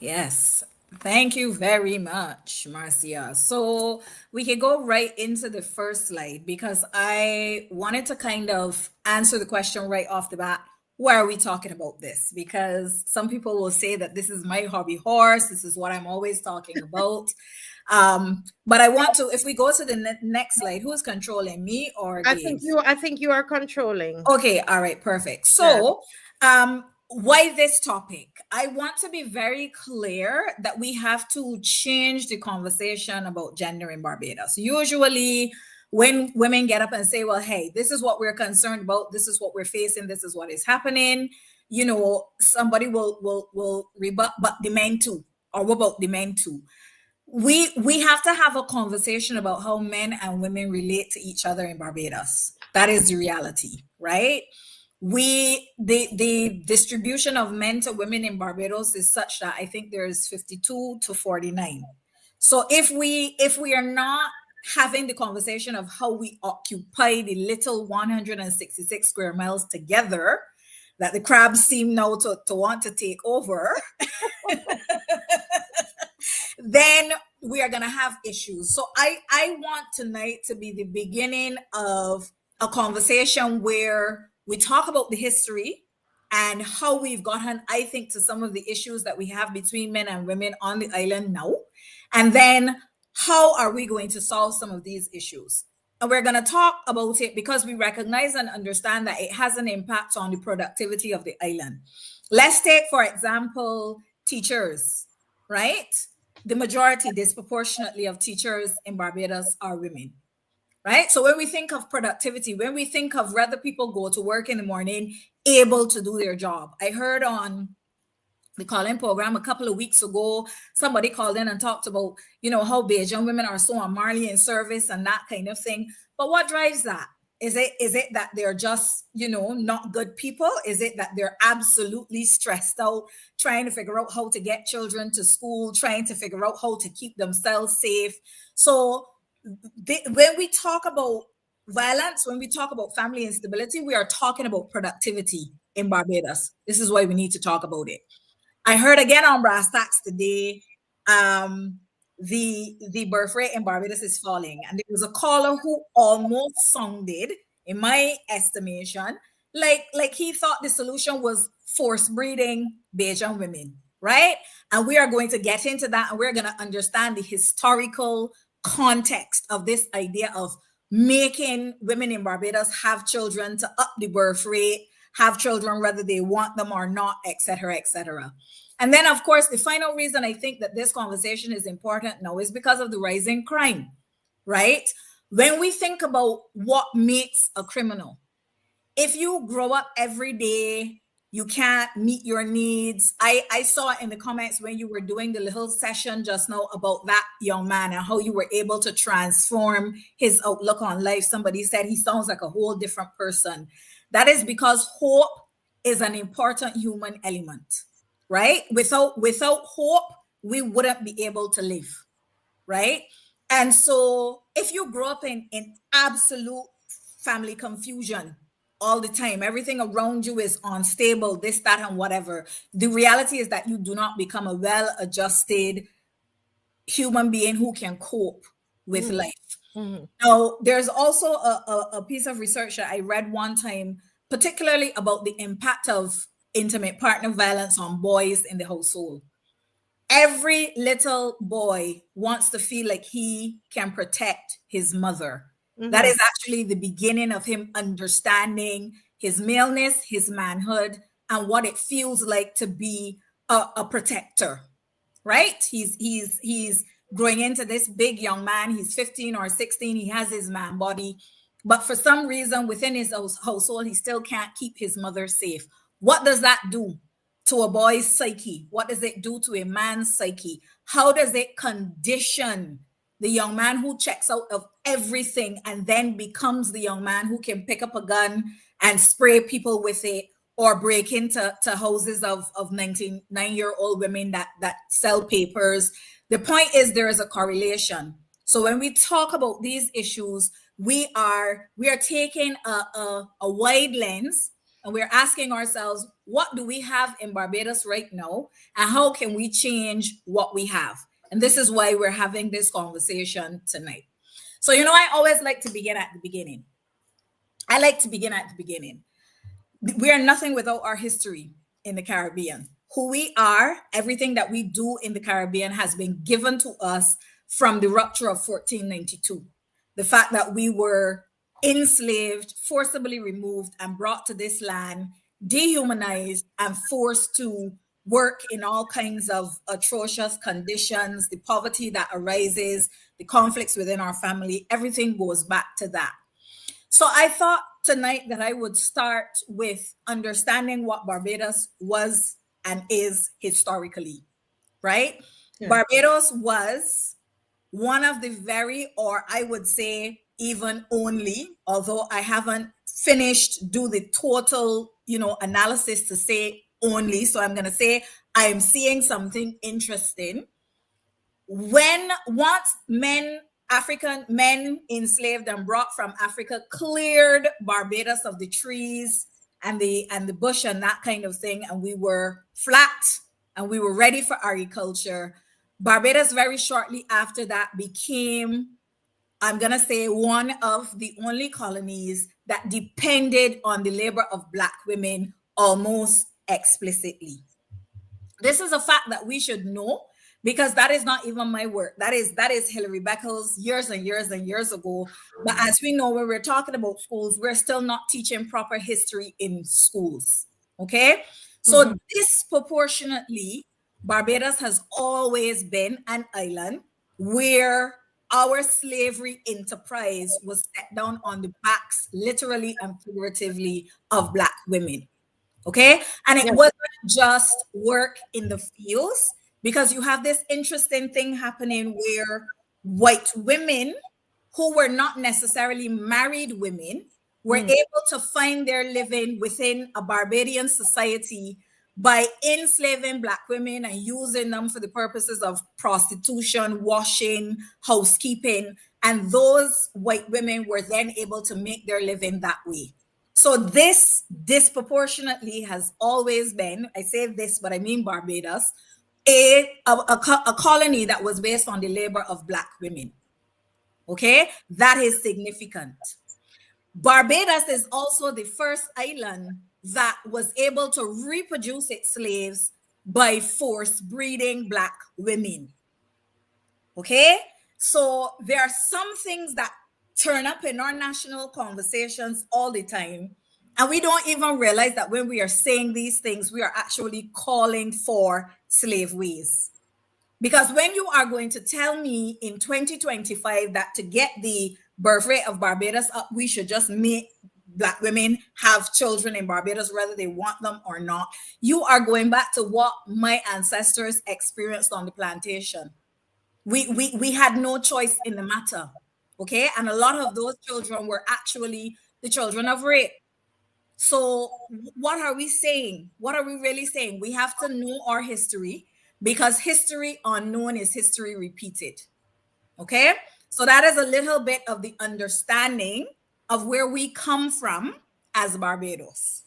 Yes. Thank you very much, Marcia. So we can go right into the first slide because I wanted to kind of answer the question right off the bat. Why are we talking about this? Because some people will say that this is my hobby horse. This is what I'm always talking about. But I want to, if we go to the next slide, who's controlling me or Gabe? I think you are controlling. Okay, all right, perfect. Yeah. So, why this topic? I want to be very clear that we have to change the conversation about gender in Barbados. Usually, when women get up and say, well, hey, this is what we're concerned about, this is what we're facing, this is what is happening, somebody will rebut, but the men too, or what about the men too? We have to have a conversation about how men and women relate to each other in Barbados. That is the reality, right? The distribution of men to women in Barbados is such that I think there's 52 to 49. So if we are not having the conversation of how we occupy the little 166 square miles together that the crabs seem now to want to take over, then we are going to have issues. So I want tonight to be the beginning of a conversation where we talk about the history and how we've gotten, I think, to some of the issues that we have between men and women on the island now. And then how are we going to solve some of these issues? And we're going to talk about it because we recognize and understand that it has an impact on the productivity of the island. Let's take, for example, teachers, right? The majority, disproportionately, of teachers in Barbados are women, right? So when we think of productivity, when we think of whether people go to work in the morning able to do their job, I heard on the calling program a couple of weeks ago, somebody called in and talked about, how Bajan women are so unmarly in service and that kind of thing. But what drives that? Is it that they're just, not good people? Is it that they're absolutely stressed out, trying to figure out how to get children to school, trying to figure out how to keep themselves safe? So when we talk about violence, when we talk about family instability, we are talking about productivity in Barbados. This is why we need to talk about it. I heard again on Brass Tacks today, the birth rate in Barbados is falling, and there was a caller who almost sounded, in my estimation, like he thought the solution was force breeding Bajan women, right? And we are going to get into that, and we're going to understand the historical context of this idea of making women in Barbados have children to up the birth rate, have children whether they want them or not, etc., etc. And then, of course, the final reason I think that this conversation is important now is because of the rising crime, right? When we think about what makes a criminal, if you grow up every day, you can't meet your needs. I saw in the comments when you were doing the little session just now about that young man and how you were able to transform his outlook on life. Somebody said he sounds like a whole different person. That is because hope is an important human element, right? Without hope, we wouldn't be able to live, right? And so if you grow up in absolute family confusion all the time, everything around you is unstable, this, that, and whatever, the reality is that you do not become a well-adjusted human being who can cope with life. Mm-hmm. Now, there's also a piece of research that I read one time, particularly about the impact of intimate partner violence on boys in the household. Every little boy wants to feel like he can protect his mother. That Mm-hmm. is actually the beginning of him understanding his maleness, his manhood, and what it feels like to be a protector, right? He's growing into this big young man. He's 15 or 16. He has his man body. But for some reason within his household, he still can't keep his mother safe. What does that do to a boy's psyche? What does it do to a man's psyche? How does it condition the young man who checks out of everything and then becomes the young man who can pick up a gun and spray people with it, or break into houses of 99-year-old women that sell papers? The point is there is a correlation. So when we talk about these issues, we are taking a wide lens, and we're asking ourselves, what do we have in Barbados right now, and how can we change what we have? And this is why we're having this conversation tonight. So, I always like to begin at the beginning. We are nothing without our history in the Caribbean. Who we are, everything that we do in the Caribbean has been given to us from the rupture of 1492. The fact that we were enslaved, forcibly removed, and brought to this land, dehumanized, and forced to work in all kinds of atrocious conditions, the poverty that arises, the conflicts within our family, everything goes back to that. So I thought tonight that I would start with understanding what Barbados was and is historically, right? Yeah. Barbados was one of the very, or I would say even only, although I haven't finished do the total, analysis to say only. So I'm going to say I am seeing something interesting. Once African men enslaved and brought from Africa cleared Barbados of the trees and the bush and that kind of thing, and we were flat and we were ready for agriculture, Barbados very shortly after that became, I'm going to say, one of the only colonies that depended on the labor of Black women almost explicitly. This is a fact that we should know, because that is not even my work. That is Hilary Beckles years and years and years ago. But as we know, when we're talking about schools, we're still not teaching proper history in schools. Okay? So disproportionately, Barbados has always been an island where our slavery enterprise was set down on the backs, literally and figuratively, of Black women. Okay? And it wasn't just work in the fields, because you have this interesting thing happening where white women who were not necessarily married women were able to find their living within a Barbadian society by enslaving Black women and using them for the purposes of prostitution, washing, housekeeping. And those white women were then able to make their living that way. So this disproportionately has always been, I say this, but I mean Barbados, a colony that was based on the labor of Black women. Okay, that is significant. Barbados is also the first island that was able to reproduce its slaves by force breeding Black women. Okay, so there are some things that turn up in our national conversations all the time, and we don't even realize that when we are saying these things, we are actually calling for slave ways. Because when you are going to tell me in 2025 that to get the birth rate of Barbados up, we should just make Black women have children in Barbados, whether they want them or not, you are going back to what my ancestors experienced on the plantation. We had no choice in the matter. Okay, and a lot of those children were actually the children of rape. So what are we saying? What are we really saying? We have to know our history, because history unknown is history repeated. Okay, so that is a little bit of the understanding of where we come from as Barbados.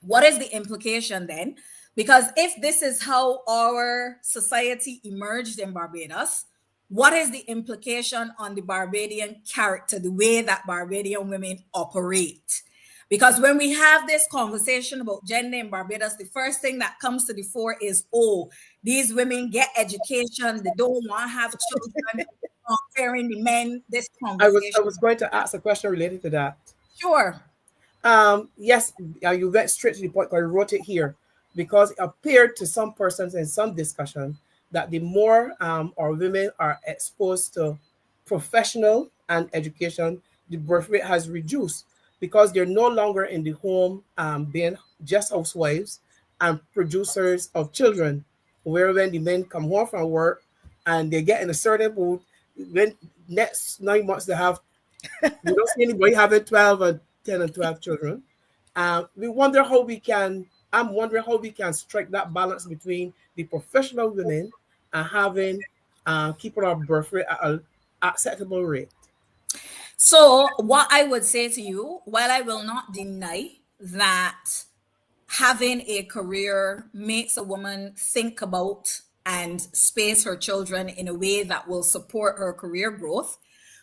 What is the implication then? Because if this is how our society emerged in Barbados, what is the implication on the Barbadian character, the way that Barbadian women operate? Because when we have this conversation about gender in Barbados, the first thing that comes to the fore is, oh, these women get education, they don't want to have children, comparing the men, this conversation. I was going to ask a question related to that. Sure. Yes, you went straight to the point, because I wrote it here, because it appeared to some persons in some discussion that the more our women are exposed to professional and education, the birth rate has reduced, because they're no longer in the home being just housewives and producers of children, where when the men come home from work and they get in a certain mood, when next 9 months they have, we don't see anybody having 12 and 10 and 12 children. We wonder how we can, I'm wondering how we can strike that balance between the professional women and having, keeping our birth rate at an acceptable rate. So what I would say to you, while I will not deny that having a career makes a woman think about and space her children in a way that will support her career growth.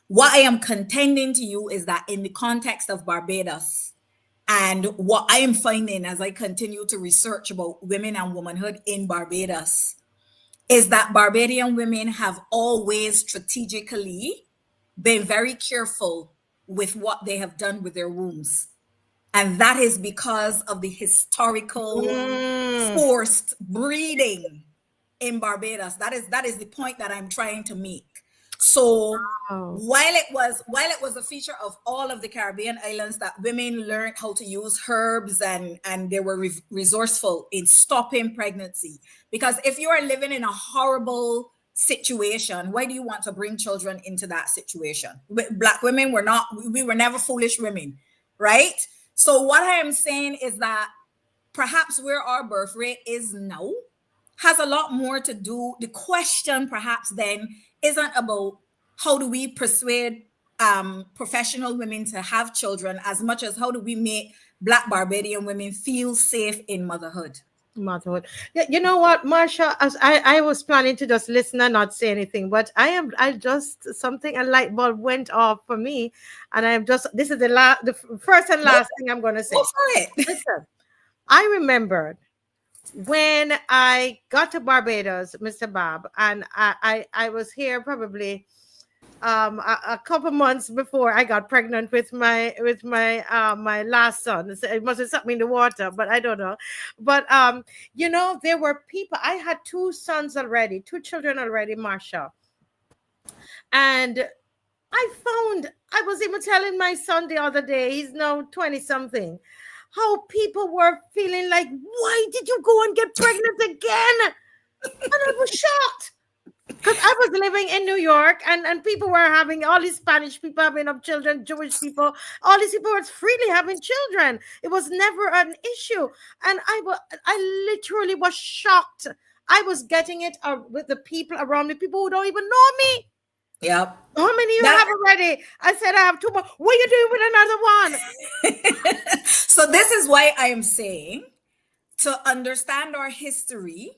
What I am contending to you is that in the context of Barbados, and what I am finding as I continue to research about women and womanhood in Barbados, is that Barbadian women have always strategically been very careful with what they have done with their wombs. And that is because of the historical forced breeding in Barbados. That is the point that I'm trying to make. So while it was a feature of all of the Caribbean islands that women learned how to use herbs and they were resourceful in stopping pregnancy, because if you are living in a horrible situation, why do you want to bring children into that situation? Black women we were never foolish women, right? So what I am saying is that perhaps where our birth rate is now has a lot more to do. The question perhaps then isn't about how do we persuade professional women to have children as much as how do we make Black Barbadian women feel safe in motherhood. Yeah, you know what, Marsha, as I was planning to just listen and not say anything, but I just something, a light bulb went off for me, and this is the first and last thing I'm going to say. Go for it. Listen, I remembered when I got to Barbados, Mr. Bob, and I was here probably a couple months before I got pregnant with my my last son. It must have something in the water, but I don't know. But you know, there were people. I had two sons already, two children already, Marsha. And I was even telling my son the other day, he's now 20 something, how people were feeling like, why did you go and get pregnant again? And I was shocked. Because I was living in New York, and people were having, all these Spanish people having up children, Jewish people, all these people were freely having children. It was never an issue. And I literally was shocked. I was getting it with the people around me, people who don't even know me. Yep. How many you have already? I said, I have two more. What are you doing with another one? So this is why I am saying, to understand our history,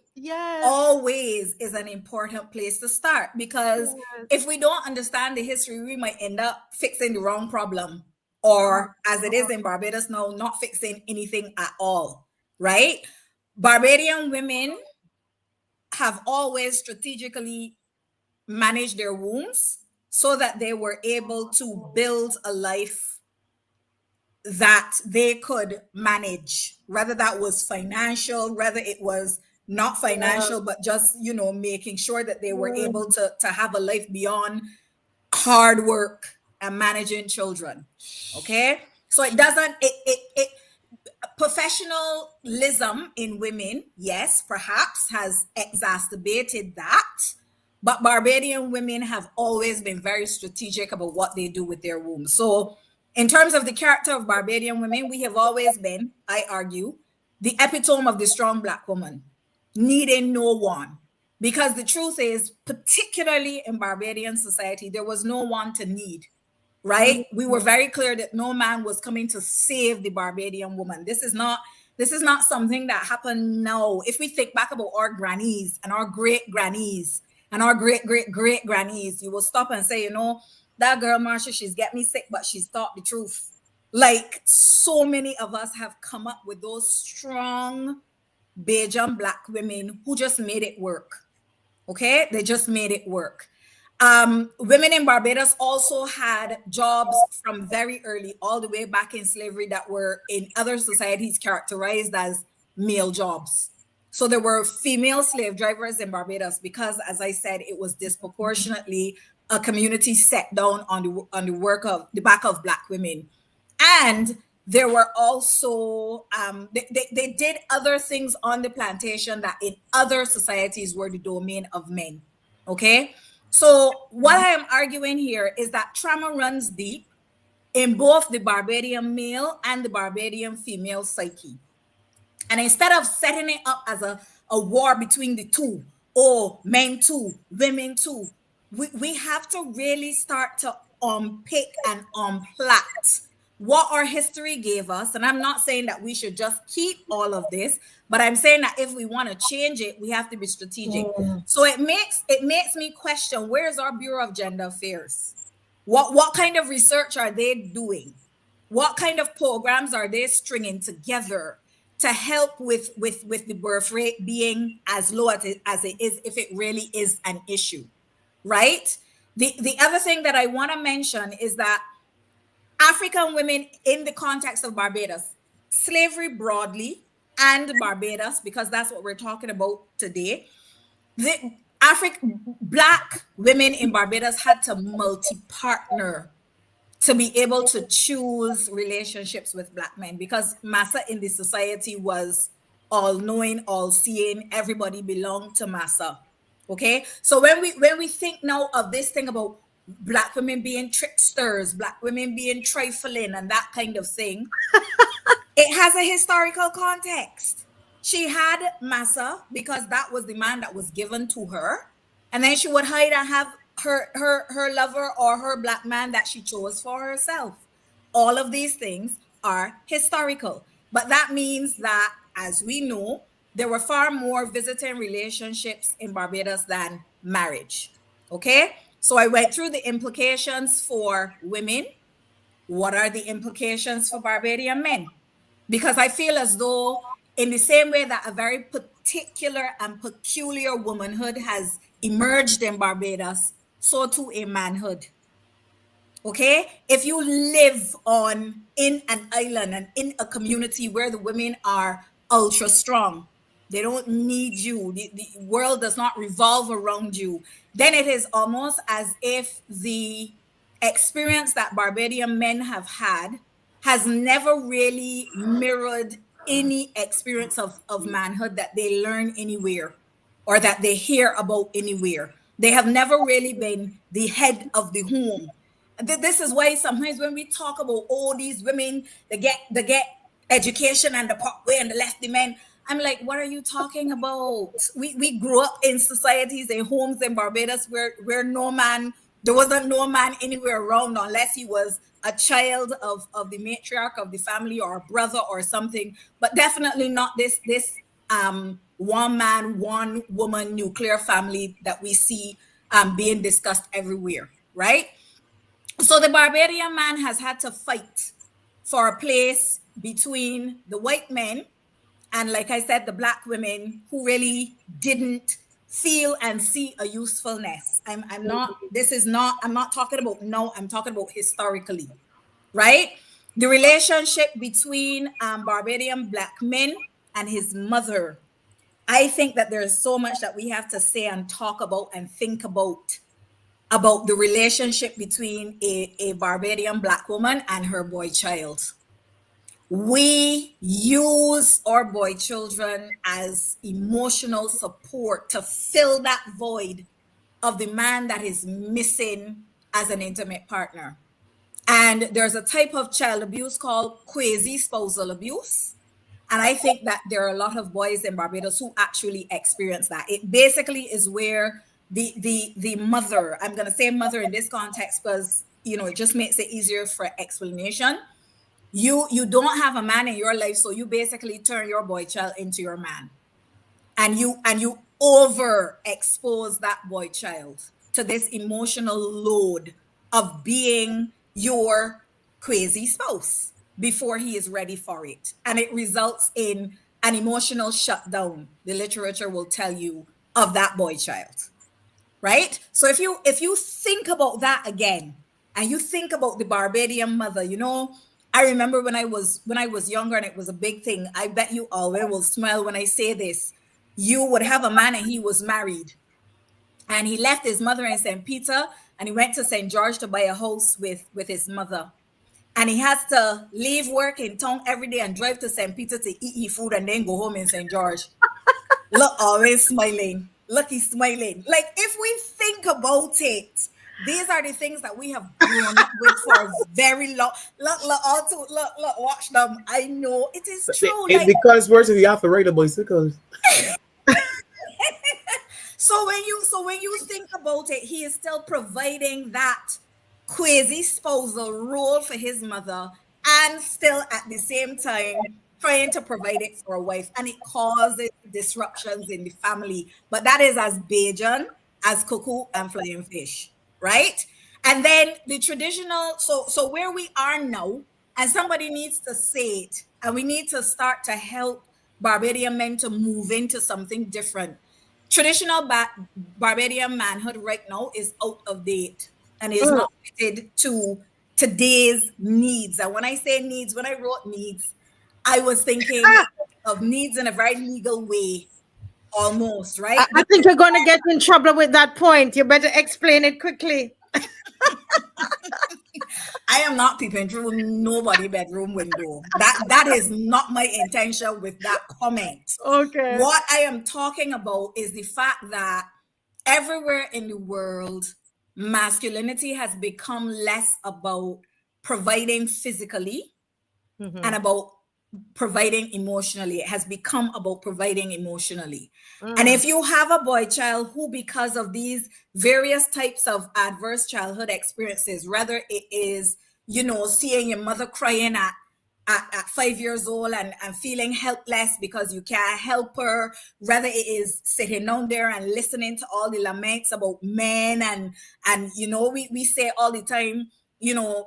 always is an important place to start, because if we don't understand the history, we might end up fixing the wrong problem, or as it is in Barbados now, not fixing anything at all, right? Barbadian women have always strategically managed their wombs so that they were able to build a life that they could manage, whether that was financial, whether it was not financial, but just, you know, making sure that they were able to have a life beyond hard work and managing children. Okay, so it doesn't professionalism in women, yes, perhaps has exacerbated that, but Barbadian women have always been very strategic about what they do with their wombs. So in terms of the character of Barbadian women, we have always been, I argue, the epitome of the strong Black woman, needing no one. Because the truth is, particularly in Barbadian society, there was no one to need, right? We were very clear that no man was coming to save the Barbadian woman. This is not something that happened now. If we think back about our grannies and our great grannies and our great great great grannies, you will stop and say, you know, that girl Marsha, she's get me sick, but she's taught the truth. Like, so many of us have come up with those strong Bajan Black women who just made it work. Okay, they just made it work. Women in Barbados also had jobs from very early, all the way back in slavery, that were in other societies characterized as male jobs. So there were female slave drivers in Barbados because, as I said, it was disproportionately a community set down on the work of the back of Black women. And there were also they did other things on the plantation that in other societies were the domain of men. Okay, so what I am arguing here is that trauma runs deep in both the Barbadian male and the Barbadian female psyche. And instead of setting it up as a war between the two, or men too, women too, we have to really start to unpick and unplait what our history gave us, and I'm not saying that we should just keep all of this, but I'm saying that if we want to change it, we have to be strategic. So it makes me question, where's our Bureau of Gender Affairs? What kind of research are they doing? What kind of programs are they stringing together to help with the birth rate being as low as it is, if it really is an issue, right? The other thing that I want to mention is that African women in the context of Barbados, slavery broadly, and Barbados, because that's what we're talking about today. The Black women in Barbados had to multi-partner to be able to choose relationships with Black men, because Massa in the society was all knowing, all seeing. Everybody belonged to Massa. Okay, so when we think now of this thing about Black women being tricksters, Black women being trifling, and that kind of thing, it has a historical context. She had Massa because that was the man that was given to her, and then she would hide and have her lover or her Black man that she chose for herself. All of these things are historical, but that means that, as we know, there were far more visiting relationships in Barbados than marriage. Okay, so I went through the implications for women. What are the implications for Barbadian men? Because I feel as though, in the same way that a very particular and peculiar womanhood has emerged in Barbados, so too a manhood. Okay, if you live on in an island and in a community where the women are ultra strong, they don't need you, the world does not revolve around you, then it is almost as if the experience that Barbadian men have had has never really mirrored any experience of manhood that they learn anywhere or that they hear about anywhere. They have never really been the head of the home. This is why sometimes when we talk about all these women that get education and the pathway and the left the men, I'm like, what are you talking about? We grew up in societies and homes in Barbados where no man, there wasn't no man anywhere around unless he was a child of the matriarch of the family or a brother or something, but definitely not this one man, one woman nuclear family that we see being discussed everywhere, right? So the Barbadian man has had to fight for a place between the white men and, like I said, the Black women who really didn't feel and see a usefulness. I'm not, this is not, I'm not talking about now, I'm talking about historically, right? The relationship between Barbadian Black men and his mother. I think that there's so much that we have to say and talk about and think about the relationship between a Barbadian Black woman and her boy child. We use our boy children as emotional support to fill that void of the man that is missing as an intimate partner. And there's a type of child abuse called quasi spousal abuse. And I think that there are a lot of boys in Barbados who actually experience that. It basically is where the mother, I'm gonna say mother in this context because it just makes it easier for explanation. You don't have a man in your life, so you basically turn your boy child into your man. And you overexpose that boy child to this emotional load of being your crazy spouse before he is ready for it, and it results in an emotional shutdown, the literature will tell you, of that boy child, right? So if you think about that again, and you think about the Barbadian mother, I remember when I was younger and it was a big thing. I bet you all will smile when I say this. You would have a man and he was married, and he left his mother in St. Peter and he went to St. George to buy a house with his mother. And he has to leave work in town every day and drive to St. Peter to eat his food and then go home in St. George. Look, always smiling. Look, he's smiling. Like, if we think about it, these are the things that we have grown up with for a very long. Look, also, look, watch them. I know it is true. It becomes worse if you have to ride a bicycle. So when you think about it, he is still providing that quasi spousal role for his mother and still at the same time trying to provide it for a wife, and it causes disruptions in the family. But that is as Bajan as cuckoo and flying fish, right? And then the traditional, so where we are now, and somebody needs to say it, and we need to start to help Barbadian men to move into something different. Traditional Barbadian manhood right now is out of date and is Mm. not fitted to today's needs. And when I say needs, when I wrote needs, I was thinking Ah, of needs in a very legal way, almost, right? I think you're going to get in trouble with that point. You better explain it quickly. I am not peeping through nobody bedroom window. That is not my intention with that comment. Okay. What I am talking about is the fact that everywhere in the world, masculinity has become less about providing physically and Mhm. about providing emotionally. It has become about providing emotionally. And Mm. if you have a boy child who, because of these various types of adverse childhood experiences, whether it is, seeing your mother crying at 5 years old and feeling helpless because you can't help her, whether it is sitting down there and listening to all the laments about men and we say all the time,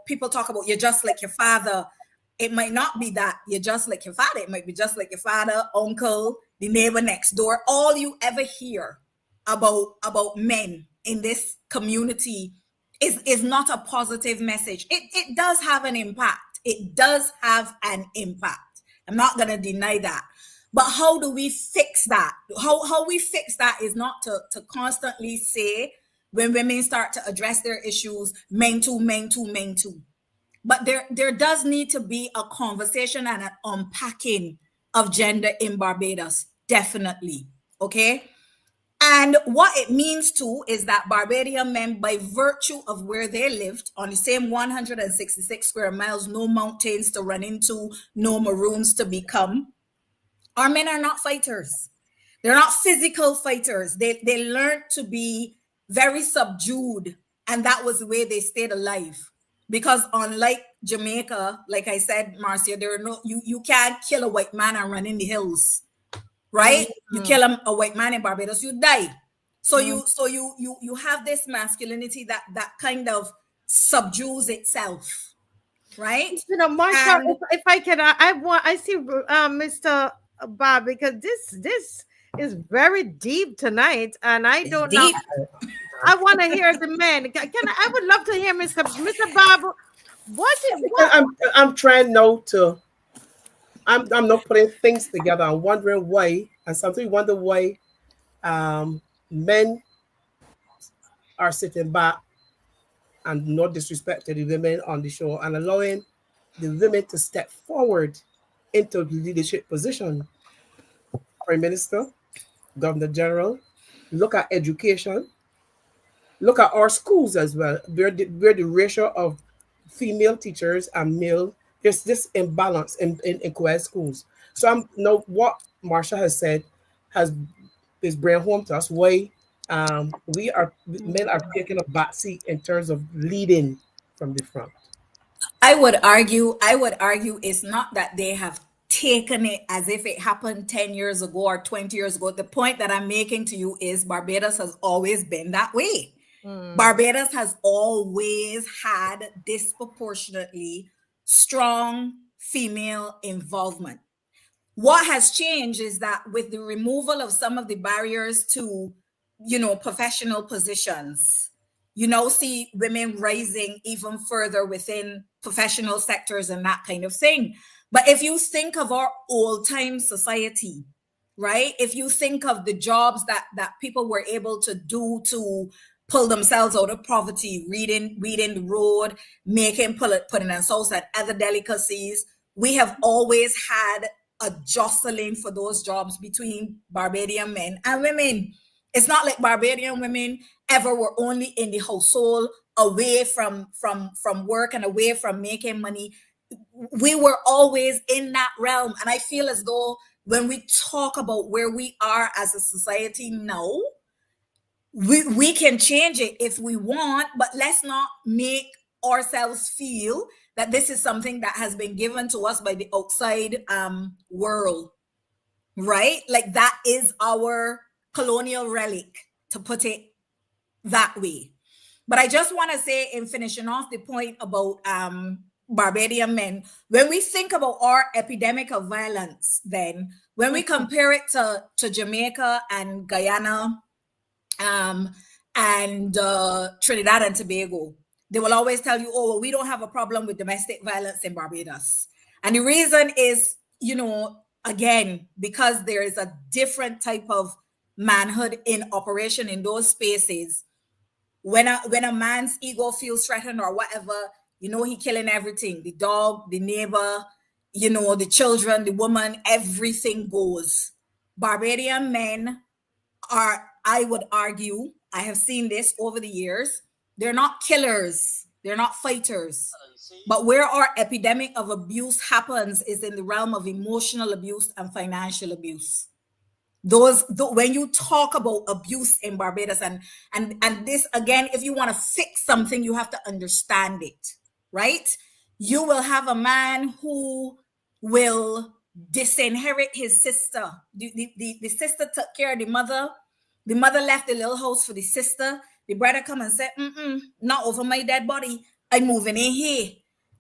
people talk about you're just like your father. It might not be that you're just like your father. It might be just like your father, uncle, the neighbor next door. All you ever hear about men in this community is not a positive message. It does have an impact. It does have an impact. I'm not gonna deny that. But how do we fix that? How we fix that is not to constantly say when women start to address their issues, men too, men too, men too. But there does need to be a conversation and an unpacking of gender in Barbados, definitely. Okay. And what it means too is that Barbadian men, by virtue of where they lived on the same 166 square miles, no mountains to run into, no maroons to become, our men are not fighters. They're not physical fighters. They learned to be very subdued, and that was the way they stayed alive. Because unlike Jamaica, like I said, Marcia, there are no you can't kill a white man and run in the hills, right? You Mhm. kill a white man in Barbados, you die. So Mhm. you have this masculinity that kind of subdues itself, right? Marsha, And if I can, I see Mr. Bob, because this is very deep tonight, and I it's don't know. deep. I want to hear the men. I would love to hear Mr. Bob. What? I'm trying now to. I'm not putting things together. I'm wondering why, and sometimes wonder why men are sitting back and not disrespecting the women on the show and allowing the women to step forward into leadership position. Prime Minister, Governor General, look at education, look at our schools as well, where the ratio of female teachers and male, there's this imbalance in co-ed schools. So I'm now what Marsha has said has is bring home to us why we are men are taking a back seat in terms of leading from the front. I would argue it's not that they have taken it as if it happened 10 years ago or 20 years ago. The point that I'm making to you is Barbados has always been that way. Mm. Barbados has always had disproportionately strong female involvement. What has changed is that with the removal of some of the barriers to, professional positions, you now see women rising even further within professional sectors and that kind of thing. But if you think of our old time society, right? If you think of the jobs that people were able to do to pull themselves out of poverty, reading the road, making pudding and sauce and other delicacies, we have always had a jostling for those jobs between Barbadian men and women. It's not like Barbadian women ever were only in the household, away from work and away from making money. We were always in that realm, and I feel as though when we talk about where we are as a society now, we can change it if we want, but let's not make ourselves feel that this is something that has been given to us by the outside world, right? Like that is our colonial relic, to put it that way. But I just want to say, in finishing off the point about Barbadian men, when we think about our epidemic of violence, then when we compare it to Jamaica and Guyana, and Trinidad and Tobago, they will always tell you, oh, well, we don't have a problem with domestic violence in Barbados. And the reason is, you know, again, because there is a different type of manhood in operation in those spaces. When a man's ego feels threatened or whatever, you know, he killing everything, the dog, the neighbor, you know, the children, the woman, everything goes. Barbadian men are, I would argue, I have seen this over the years, they're not killers, they're not fighters. But where our epidemic of abuse happens is in the realm of emotional abuse and financial abuse. When you talk about abuse in Barbados, and this again, if you want to fix something, you have to understand it, right? You will have a man who will disinherit his sister. The sister took care of the mother. The mother left the little house for the sister. The brother come and said, not over my dead body. I'm moving in here.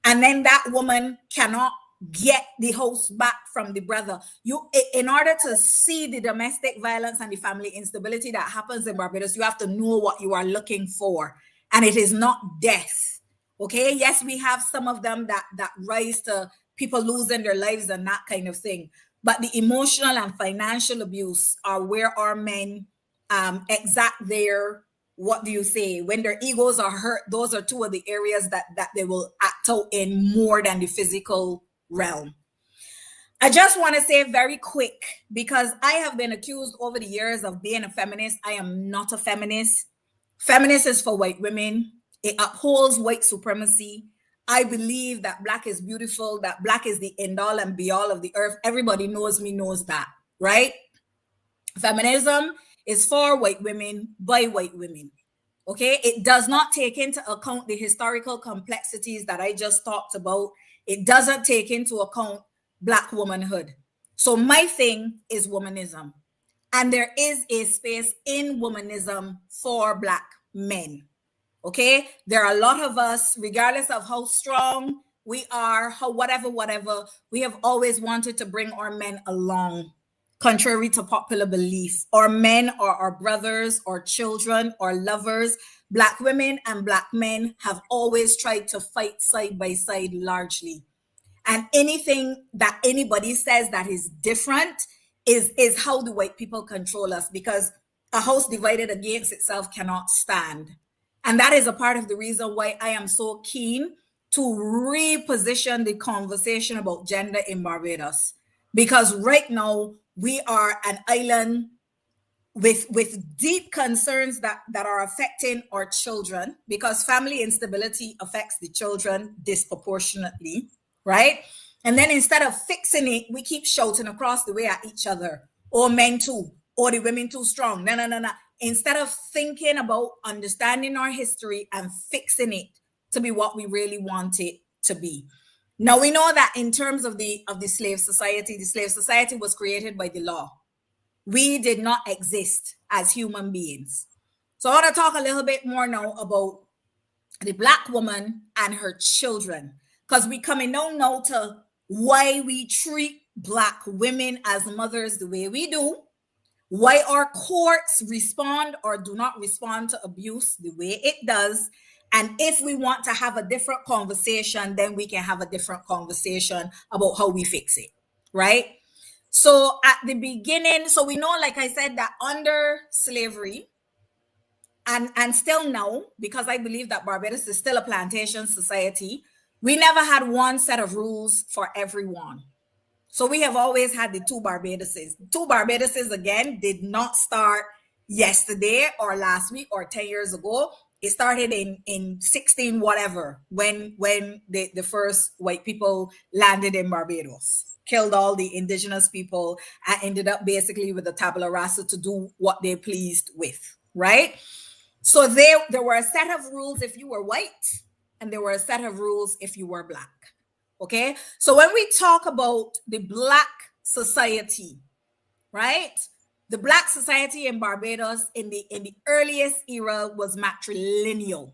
And then that woman cannot get the house back from the brother. In order to see the domestic violence and the family instability that happens in Barbados, you have to know what you are looking for. And it is not death. Okay. Yes, we have some of them that rise to people losing their lives and that kind of thing. But the emotional and financial abuse are where our men exact their, what do you say, when their egos are hurt. Those are two of the areas that they will act out in more than the physical realm. I just want to say very quick, because I have been accused over the years of being a feminist. I am not a feminist. Feminist is for white women. It upholds white supremacy. I believe that Black is beautiful, that Black is the end all and be all of the earth. Everybody knows me, knows that, right? Feminism is for white women, by white women. Okay, it does not take into account the historical complexities that I just talked about. It doesn't take into account Black womanhood. So my thing is womanism. And there is a space in womanism for Black men. Okay, there are a lot of us, regardless of how strong we are, how whatever, we have always wanted to bring our men along. Contrary to popular belief, our men are our brothers, or children, or lovers. Black women and Black men have always tried to fight side by side largely. And anything that anybody says that is different is how the white people control us, because a house divided against itself cannot stand. And that is a part of the reason why I am so keen to reposition the conversation about gender in Barbados. Because right now, we are an island with deep concerns that are affecting our children, because family instability affects the children disproportionately, right? And then instead of fixing it, we keep shouting across the way at each other, or men too, or the women too strong. No. Instead of thinking about understanding our history and fixing it to be what we really want it to be. Now, we know that in terms of the slave society was created by the law. We did not exist as human beings. So I want to talk a little bit more now about the Black woman and her children, because we coming down now to why we treat Black women as mothers the way we do, why our courts respond or do not respond to abuse the way it does. And if we want to have a different conversation, then we can have a different conversation about how we fix it, right? So at the beginning, so we know, like I said, that under slavery, and still now, because I believe that Barbados is still a plantation society, we never had one set of rules for everyone. So we have always had the two Barbadoses. Two Barbadoses, again, did not start yesterday or last week or 10 years ago. It started in 16 whatever, when the first white people landed in Barbados, killed all the indigenous people, and ended up basically with the tabula rasa to do what they pleased with, right? So there were a set of rules if you were white, and there were a set of rules if you were Black. Okay, so when we talk about the Black society, right? The Black society in Barbados in the earliest era was matrilineal.